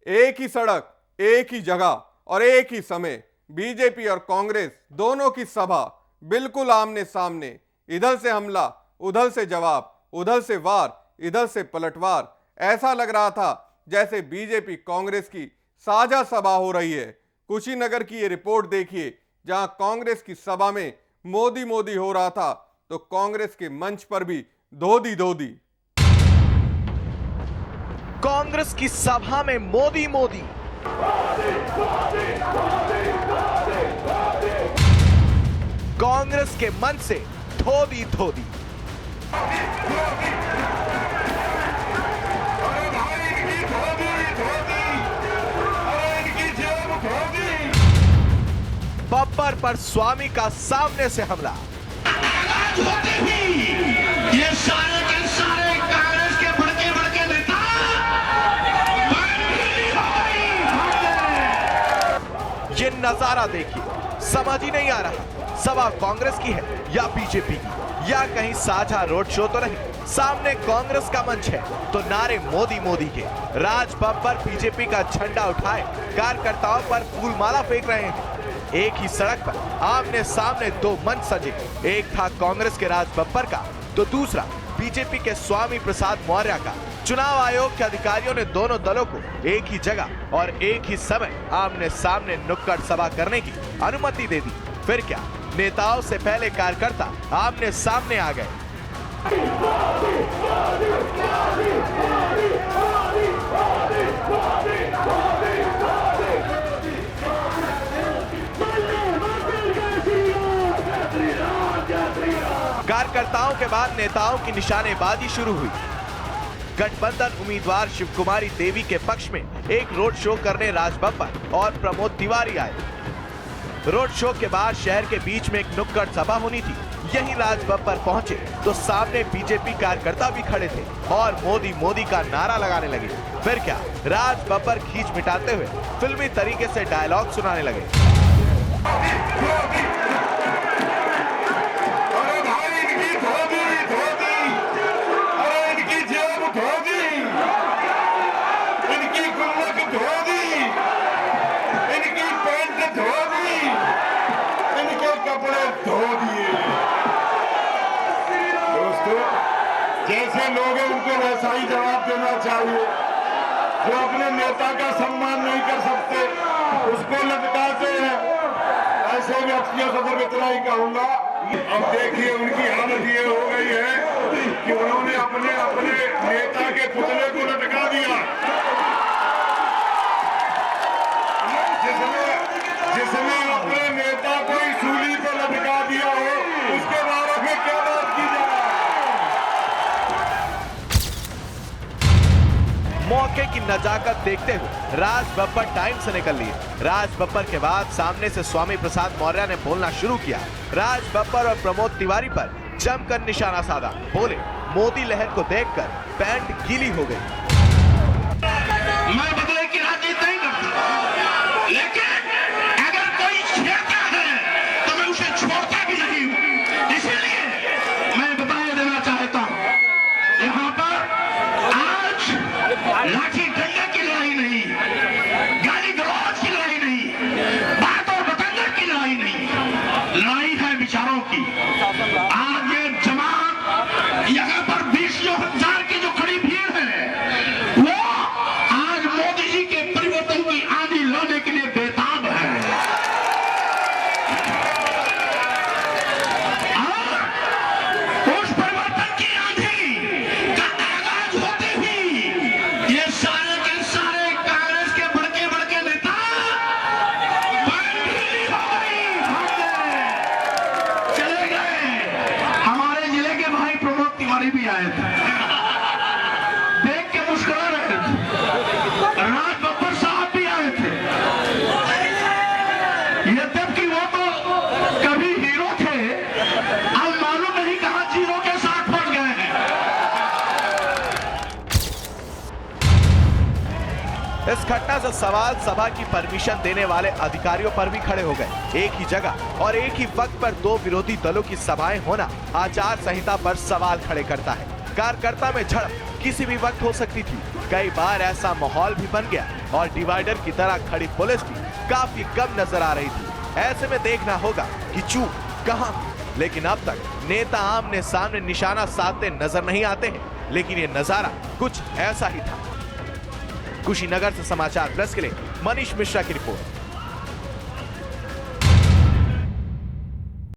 एक ही सड़क, एक ही जगह और एक ही समय बीजेपी और कांग्रेस दोनों की सभा बिल्कुल आमने सामने। इधर से हमला, उधर से जवाब, उधर से वार, इधर से पलटवार। ऐसा लग रहा था जैसे बीजेपी कांग्रेस की साझा सभा हो रही है। कुशीनगर की ये रिपोर्ट देखिए, जहां कांग्रेस की सभा में मोदी मोदी हो रहा था तो कांग्रेस के मंच पर भी धोदी धोदी। कांग्रेस की सभा में मोदी मोदी, कांग्रेस के मंच से धोदी धोदी। बब्बर पर स्वामी का सामने से हमला। ये सारे के सारे कांग्रेस के बड़के नेता ये नजारा देखिए, समझ ही नहीं आ रहा सभा कांग्रेस की है या बीजेपी की, या कहीं साझा रोड शो तो नहीं। सामने कांग्रेस का मंच है तो नारे मोदी मोदी के। राज बब्बर बीजेपी का झंडा उठाए कार्यकर्ताओं पर फूलमाला फेंक रहे हैं। एक ही सड़क पर आमने सामने दो मंच सजे, एक था कांग्रेस के राज बब्बर का तो दूसरा बीजेपी के स्वामी प्रसाद मौर्य का। चुनाव आयोग के अधिकारियों ने दोनों दलों को एक ही जगह और एक ही समय आमने सामने नुक्कड़ सभा करने की अनुमति दे दी। फिर क्या, नेताओं से पहले कार्यकर्ता आमने सामने आ गए। कार्यकर्ताओं के बाद नेताओं की निशानेबाजी शुरू हुई। गठबंधन उम्मीदवार शिव कुमारी देवी के पक्ष में एक रोड शो करने राज बब्बर और प्रमोद तिवारी आए। रोड शो के बाद शहर के बीच में एक नुक्कड़ सभा होनी थी। यही राज बब्बर पहुंचे तो सामने बीजेपी कार्यकर्ता भी खड़े थे और मोदी मोदी का नारा लगाने लगे। फिर क्या, राज बब्बर खींच मिटाते हुए फिल्मी तरीके से डायलॉग सुनाने लगे। जैसे लोग हैं उनको वैसा ही जवाब देना चाहिए। जो अपने नेता का सम्मान नहीं कर सकते उसको लटकाते हैं। ऐसे व्यक्तियों से सिर्फ इतना ही कहूंगा। अब देखिए उनकी हालत ये हो गई है कि उन्होंने अपने अपने नेता के पुतले को लटका दिया। जिसने अपने नेता को ही सूली पर लटका दिया हो उसके बारे में क्या बात की जाए। मौके की नजाकत देखते हुए राज बब्बर टाइम से निकल लिए। राज बब्बर के बाद सामने से स्वामी प्रसाद मौर्य ने बोलना शुरू किया। राज बब्बर और प्रमोद तिवारी पर जमकर निशाना साधा। बोले, मोदी लहर को देखकर पैंट गीली हो गई। मैं बदले की राजनीति नहीं करता, लेकिन अगर कोई छेड़ता है तो मैं उसे छोड़ता भी नहीं हूं। इसीलिए मैं बता देना चाहता हूं, यहाँ पर आज लाठी डंडा की लड़ाई नहीं, गाली गलौज की लड़ाई नहीं, बात और बतंगड़ की लड़ाई नहीं, लड़ाई है विचारों की। आज ये जमात यहाँ पर 20,000 की जो खड़ी भीड़ है वो आज मोदी जी के परिवर्तन की आंधी लाने के लिए बेताब है। और उस परिवर्तन की आंधी का आगाज होते ही ये सारे के सारे कांग्रेस के बड़के नेता चले गए। हमारे जिले के भाई प्रमोद तिवारी भी आए थे, देख के मुस्कुरा रहे थे। राज बब्बर साहब भी आए थे। यद्यपि वो तो कभी हीरो थे, अब मालूम नहीं कहां जीरो के साथ पड़ गए हैं। इस घटना से सवाल सभा की परमिशन देने वाले अधिकारियों पर भी खड़े हो गए। एक ही जगह और एक ही वक्त पर दो विरोधी दलों की सभाएं होना आचार संहिता पर सवाल खड़े करता है। कार्यकर्ता में झड़प किसी भी वक्त हो सकती थी। कई बार ऐसा माहौल भी बन गया और डिवाइडर की तरह खड़ी पुलिस भी काफी कम नजर आ रही थी। ऐसे में देखना होगा कि चूक कहां हुई। लेकिन अब तक नेता आमने सामने निशाना साधते नजर नहीं आते हैं, लेकिन ये नजारा कुछ ऐसा ही था। कुशीनगर से समाचार प्रेस के लिए मनीष मिश्रा की रिपोर्ट।